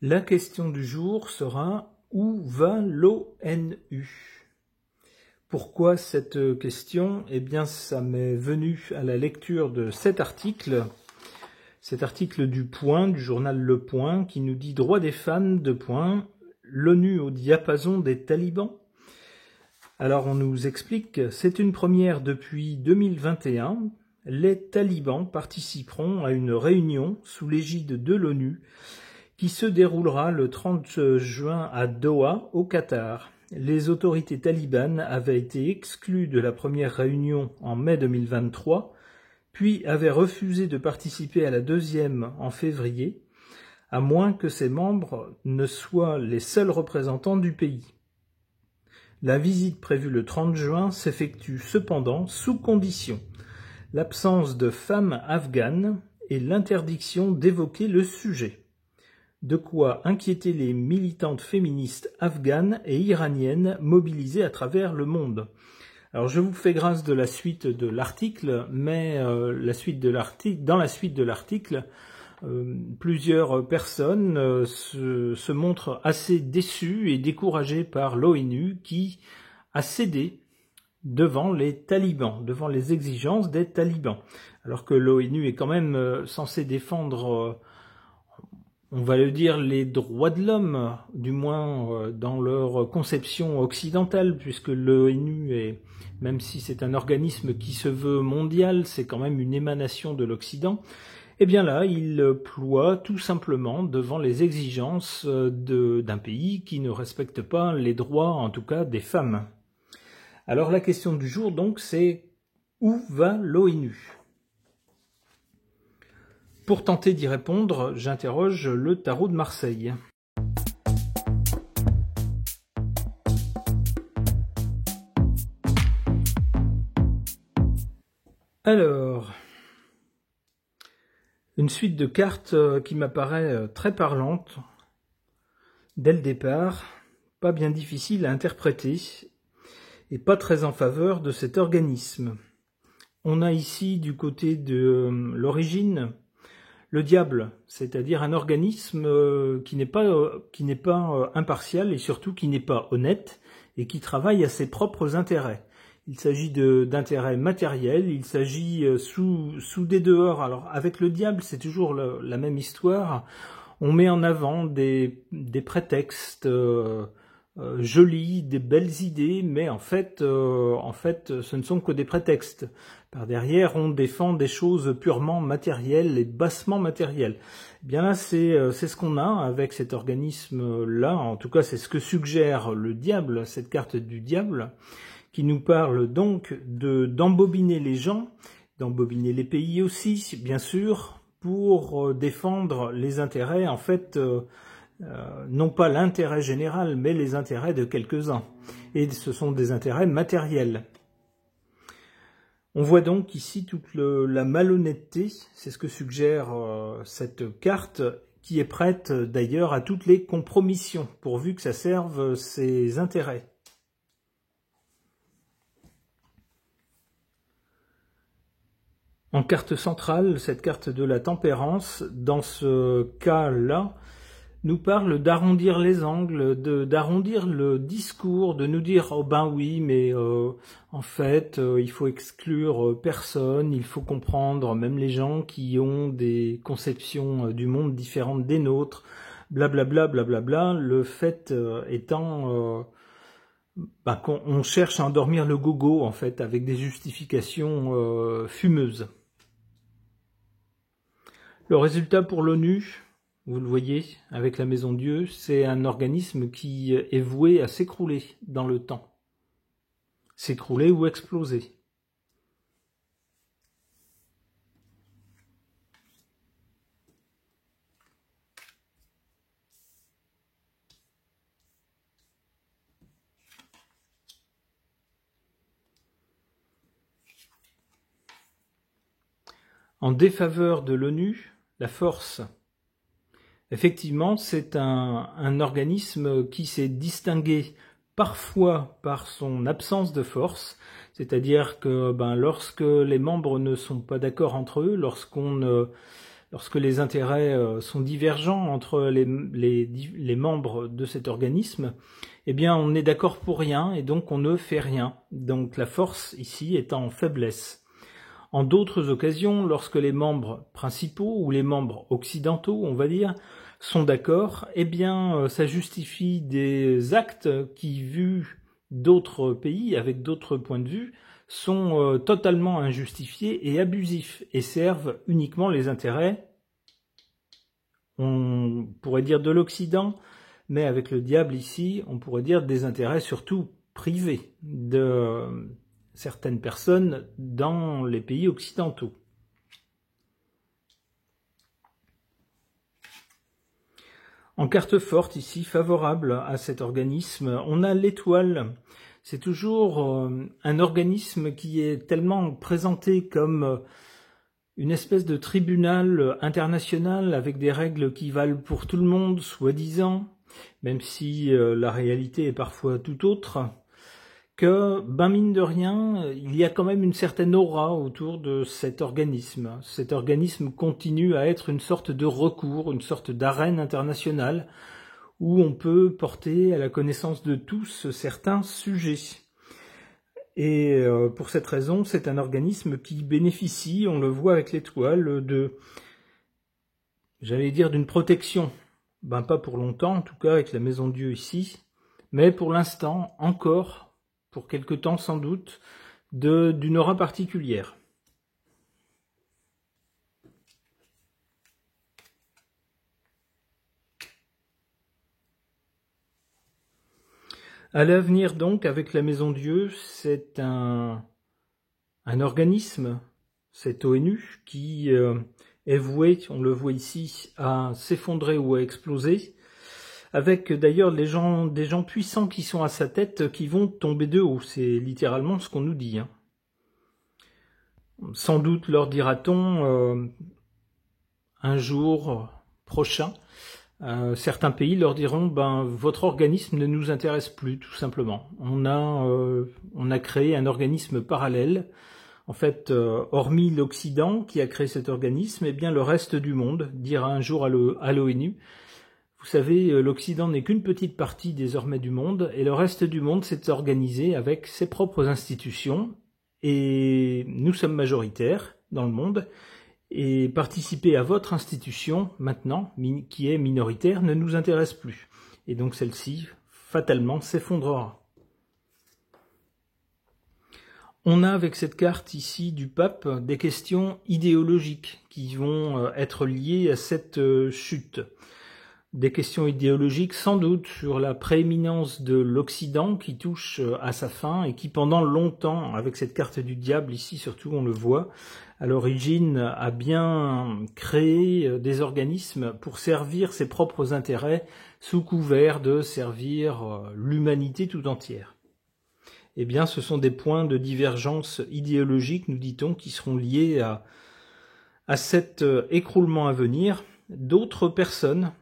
La question du jour sera « Où va l'ONU ?» Pourquoi cette question? Eh bien, ça m'est venu à la lecture de cet article du Point, du journal Le Point, qui nous dit « Droits des femmes, l'ONU au diapason des talibans ». Alors, on nous explique « C'est une première depuis 2021. Les talibans participeront à une réunion sous l'égide de l'ONU qui se déroulera le 30 juin à Doha, au Qatar. Les autorités talibanes avaient été exclues de la première réunion en mai 2023, puis avaient refusé de participer à la deuxième en février, à moins que ses membres ne soient les seuls représentants du pays. La visite prévue le 30 juin s'effectue cependant sous condition: l'absence de femmes afghanes et l'interdiction d'évoquer le sujet. De quoi inquiéter les militantes féministes afghanes et iraniennes mobilisées à travers le monde. Alors je vous fais grâce de la suite de l'article, mais dans la suite de l'article, plusieurs personnes se montrent assez déçues et découragées par l'ONU qui a cédé devant les talibans, devant les exigences des talibans. Alors que l'ONU est quand même censée défendre on va le dire, les droits de l'homme, du moins dans leur conception occidentale, puisque l'ONU, même si c'est un organisme qui se veut mondial, c'est quand même une émanation de l'Occident. Eh bien là, il ploie tout simplement devant les exigences d'un pays qui ne respecte pas les droits, en tout cas, des femmes. Alors la question du jour, donc, c'est où va l'ONU ? Pour tenter d'y répondre, j'interroge le tarot de Marseille. Alors, une suite de cartes qui m'apparaît très parlante dès le départ, pas bien difficile à interpréter et pas très en faveur de cet organisme. On a ici du côté de l'origine le diable, c'est-à-dire un organisme qui n'est pas impartial et surtout qui n'est pas honnête et qui travaille à ses propres intérêts. Il s'agit d'intérêts matériels, il s'agit sous des dehors. Alors avec le diable, c'est toujours la même histoire. On met en avant des prétextes jolis, des belles idées, mais en fait, ce ne sont que des prétextes. Par derrière, on défend des choses purement matérielles et bassement matérielles. Eh bien là, c'est ce qu'on a avec cet organisme-là. En tout cas, c'est ce que suggère le diable, cette carte du diable, qui nous parle donc d'embobiner les gens, d'embobiner les pays aussi, bien sûr, pour défendre les intérêts, en fait, non pas l'intérêt général, mais les intérêts de quelques-uns. Et ce sont des intérêts matériels. On voit donc ici toute la malhonnêteté, c'est ce que suggère cette carte, qui est prête d'ailleurs à toutes les compromissions, pourvu que ça serve ses intérêts. En carte centrale, cette carte de la tempérance, dans ce cas-là, nous parle d'arrondir les angles, d'arrondir le discours, de nous dire « Oh ben oui, mais en fait, il faut exclure personne, il faut comprendre même les gens qui ont des conceptions du monde différentes des nôtres, blablabla, blablabla », le fait étant qu'on cherche à endormir le gogo, en fait, avec des justifications fumeuses. Le résultat pour l'ONU, vous le voyez, avec la Maison Dieu, c'est un organisme qui est voué à s'écrouler dans le temps. S'écrouler ou exploser. En défaveur de l'ONU, la force. Effectivement, c'est un organisme qui s'est distingué parfois par son absence de force, c'est-à-dire que lorsque les membres ne sont pas d'accord entre eux, lorsqu'on ne lorsque les intérêts sont divergents entre les membres de cet organisme, eh bien on est d'accord pour rien et donc on ne fait rien. Donc la force ici est en faiblesse. En d'autres occasions, lorsque les membres principaux ou les membres occidentaux, on va dire, sont d'accord, eh bien ça justifie des actes qui, vus d'autres pays, avec d'autres points de vue, sont totalement injustifiés et abusifs et servent uniquement les intérêts, on pourrait dire de l'Occident, mais avec le diable ici, on pourrait dire des intérêts surtout privés de certaines personnes dans les pays occidentaux. En carte forte ici, favorable à cet organisme, on a l'étoile. C'est toujours un organisme qui est tellement présenté comme une espèce de tribunal international avec des règles qui valent pour tout le monde, soi-disant, même si la réalité est parfois tout autre, que, mine de rien, il y a quand même une certaine aura autour de cet organisme. Cet organisme continue à être une sorte de recours, une sorte d'arène internationale où on peut porter à la connaissance de tous certains sujets. Et pour cette raison, c'est un organisme qui bénéficie, on le voit avec l'étoile, j'allais dire d'une protection. Pas pour longtemps, en tout cas avec la Maison Dieu ici, mais pour l'instant, encore, pour quelque temps sans doute, d'une aura particulière. À l'avenir donc, avec la Maison Dieu, c'est un organisme, cette ONU, qui est voué, on le voit ici, à s'effondrer ou à exploser, avec d'ailleurs des gens puissants qui sont à sa tête qui vont tomber de haut. C'est littéralement ce qu'on nous dit. Sans doute leur dira-t-on un jour prochain, certains pays leur diront votre organisme ne nous intéresse plus, tout simplement. On a créé un organisme parallèle. En fait, hormis l'Occident qui a créé cet organisme, eh bien le reste du monde dira un jour à l'ONU, vous savez, l'Occident n'est qu'une petite partie désormais du monde, et le reste du monde s'est organisé avec ses propres institutions, et nous sommes majoritaires dans le monde, et participer à votre institution, maintenant, qui est minoritaire, ne nous intéresse plus. Et donc celle-ci, fatalement, s'effondrera. On a avec cette carte ici du pape des questions idéologiques qui vont être liées à cette chute. Des questions idéologiques sans doute sur la prééminence de l'Occident qui touche à sa fin et qui pendant longtemps, avec cette carte du diable ici surtout on le voit, à l'origine a bien créé des organismes pour servir ses propres intérêts sous couvert de servir l'humanité tout entière. Eh bien ce sont des points de divergence idéologique, nous dit-on, qui seront liés à cet écroulement à venir. D'autres personnes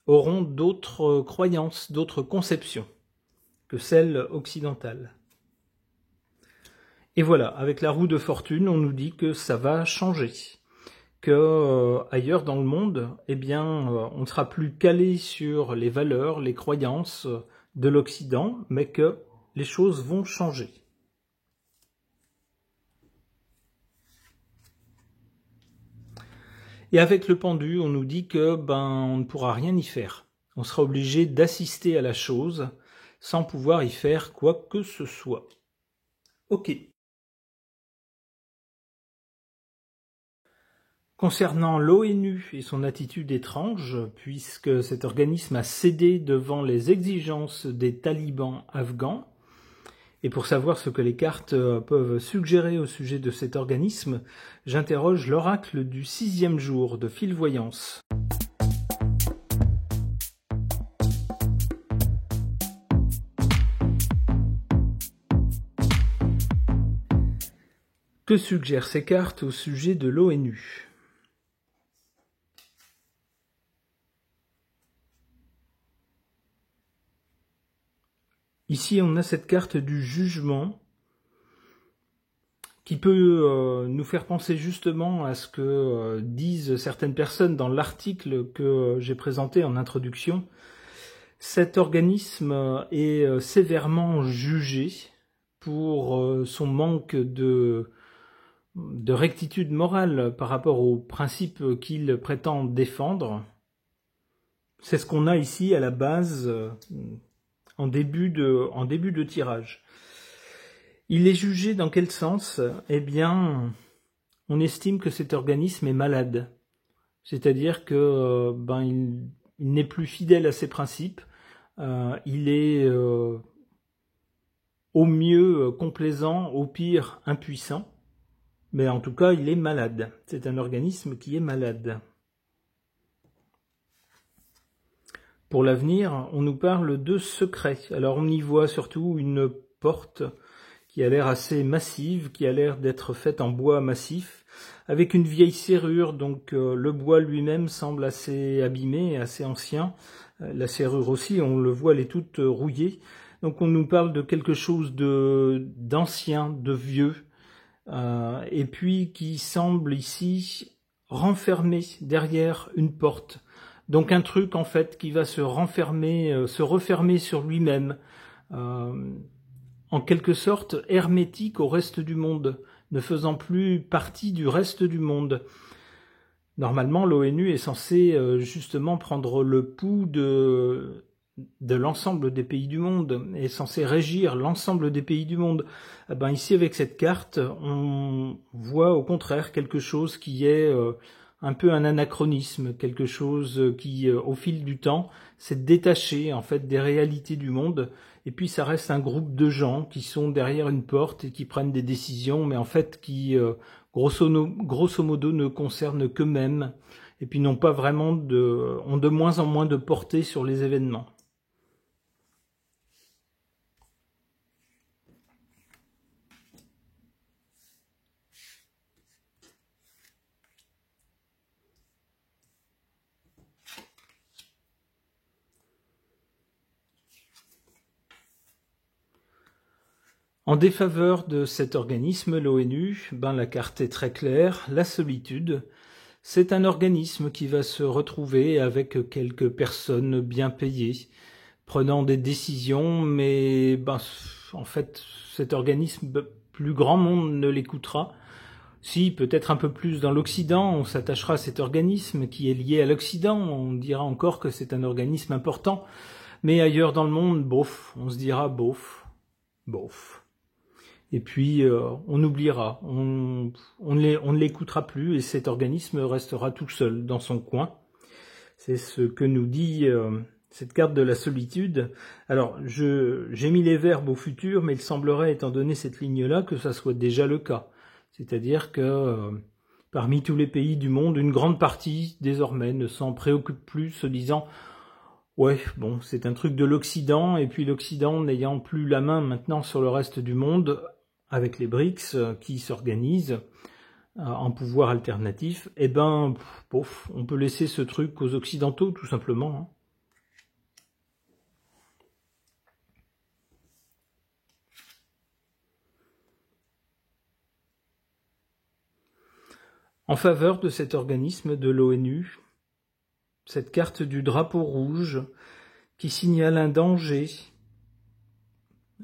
auront d'autres croyances, d'autres conceptions que celles occidentales. Et voilà, avec la roue de fortune, on nous dit que ça va changer, que ailleurs dans le monde, eh bien, on ne sera plus calé sur les valeurs, les croyances de l'Occident, mais que les choses vont changer. Et avec le pendu, on nous dit que on ne pourra rien y faire. On sera obligé d'assister à la chose sans pouvoir y faire quoi que ce soit. Ok. Concernant l'ONU et son attitude étrange, puisque cet organisme a cédé devant les exigences des talibans afghans, et pour savoir ce que les cartes peuvent suggérer au sujet de cet organisme, j'interroge l'oracle du 6e jour de Fil-Voyance. Que suggèrent ces cartes au sujet de l'ONU ? Ici, on a cette carte du jugement qui peut nous faire penser justement à ce que disent certaines personnes dans l'article que j'ai présenté en introduction. Cet organisme est sévèrement jugé pour son manque de rectitude morale par rapport aux principes qu'il prétend défendre. C'est ce qu'on a ici à la base en début de tirage. Il est jugé dans quel sens? Eh bien, on estime que cet organisme est malade. C'est-à-dire que il n'est plus fidèle à ses principes. Il est au mieux complaisant, au pire impuissant. Mais en tout cas, il est malade. C'est un organisme qui est malade. Pour l'avenir, on nous parle de secret. Alors on y voit surtout une porte qui a l'air assez massive, qui a l'air d'être faite en bois massif, avec une vieille serrure, donc le bois lui-même semble assez abîmé, assez ancien. La serrure aussi, on le voit, elle est toute rouillée. Donc on nous parle de quelque chose d'ancien, de vieux, et puis qui semble ici renfermé derrière une porte. Donc un truc en fait qui va se refermer sur lui-même, en quelque sorte hermétique au reste du monde, ne faisant plus partie du reste du monde. Normalement, l'ONU est censée justement prendre le pouls de l'ensemble des pays du monde, est censée régir l'ensemble des pays du monde. Ici, avec cette carte, on voit au contraire quelque chose qui est un peu un anachronisme, quelque chose qui, au fil du temps, s'est détaché en fait des réalités du monde. Et puis ça reste un groupe de gens qui sont derrière une porte et qui prennent des décisions, mais en fait qui, grosso modo, ne concernent qu'eux-mêmes, et puis n'ont pas vraiment ont de moins en moins de portée sur les événements. En défaveur de cet organisme, l'ONU, la carte est très claire, la solitude. C'est un organisme qui va se retrouver avec quelques personnes bien payées, prenant des décisions, mais en fait, cet organisme, plus grand monde ne l'écoutera. Si, peut-être un peu plus dans l'Occident, on s'attachera à cet organisme qui est lié à l'Occident, on dira encore que c'est un organisme important, mais ailleurs dans le monde, bof, on se dira bof, bof. Et puis on oubliera, on ne l'écoutera plus et cet organisme restera tout seul dans son coin. C'est ce que nous dit cette carte de la solitude. Alors j'ai mis les verbes au futur, mais il semblerait, étant donné cette ligne-là, que ça soit déjà le cas. C'est-à-dire que parmi tous les pays du monde, une grande partie désormais ne s'en préoccupe plus, se disant ouais, bon, c'est un truc de l'Occident, et puis l'Occident n'ayant plus la main maintenant sur le reste du monde, avec les BRICS qui s'organisent en pouvoir alternatif, on peut laisser ce truc aux Occidentaux, tout simplement. En faveur de cet organisme de l'ONU, cette carte du drapeau rouge qui signale un danger.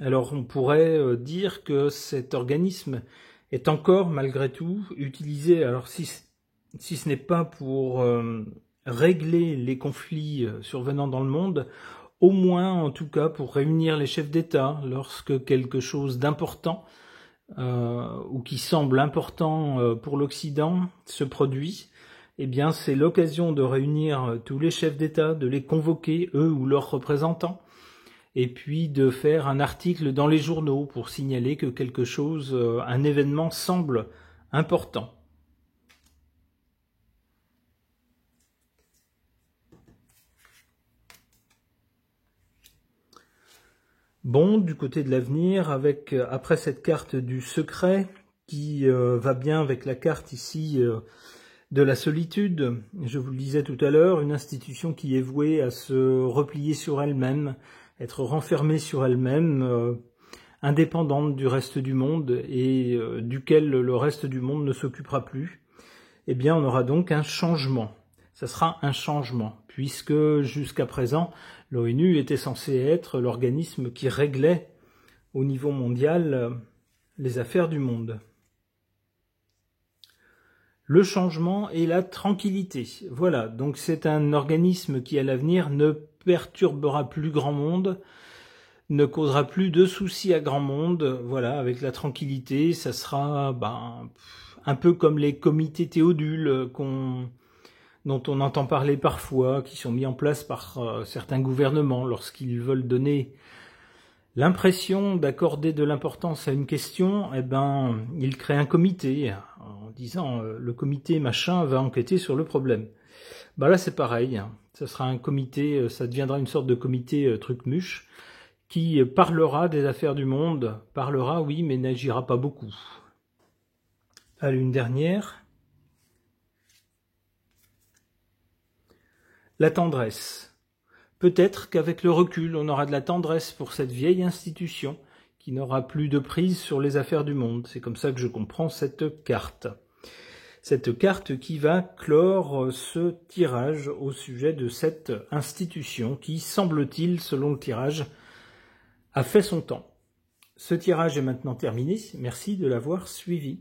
Alors on pourrait dire que cet organisme est encore malgré tout utilisé, alors si ce n'est pas pour régler les conflits survenant dans le monde, au moins en tout cas pour réunir les chefs d'État lorsque quelque chose d'important ou qui semble important pour l'Occident se produit. Eh bien c'est l'occasion de réunir tous les chefs d'État, de les convoquer, eux ou leurs représentants, et puis de faire un article dans les journaux pour signaler que quelque chose, un événement semble important. Bon, du côté de l'avenir, avec après cette carte du secret, qui va bien avec la carte ici de la solitude, je vous le disais tout à l'heure, une institution qui est vouée à se replier sur elle-même, être renfermée sur elle-même, indépendante du reste du monde et duquel le reste du monde ne s'occupera plus, eh bien on aura donc un changement. Ça sera un changement, puisque jusqu'à présent, l'ONU était censée être l'organisme qui réglait au niveau mondial les affaires du monde. Le changement et la tranquillité. Voilà, donc c'est un organisme qui à l'avenir ne perturbera plus grand monde, ne causera plus de soucis à grand monde. Voilà, avec la tranquillité, ça sera un peu comme les comités Théodule dont on entend parler parfois, qui sont mis en place par certains gouvernements lorsqu'ils veulent donner l'impression d'accorder de l'importance à une question. Eh ben, ils créent un comité en disant le comité machin va enquêter sur le problème. Bah là c'est pareil, ça sera un comité, ça deviendra une sorte de comité truc-muche qui parlera des affaires du monde, parlera oui mais n'agira pas beaucoup. Allez, une dernière. La tendresse. Peut-être qu'avec le recul, on aura de la tendresse pour cette vieille institution qui n'aura plus de prise sur les affaires du monde. C'est comme ça que je comprends cette carte. Cette carte qui va clore ce tirage au sujet de cette institution qui, semble-t-il, selon le tirage, a fait son temps. Ce tirage est maintenant terminé. Merci de l'avoir suivi.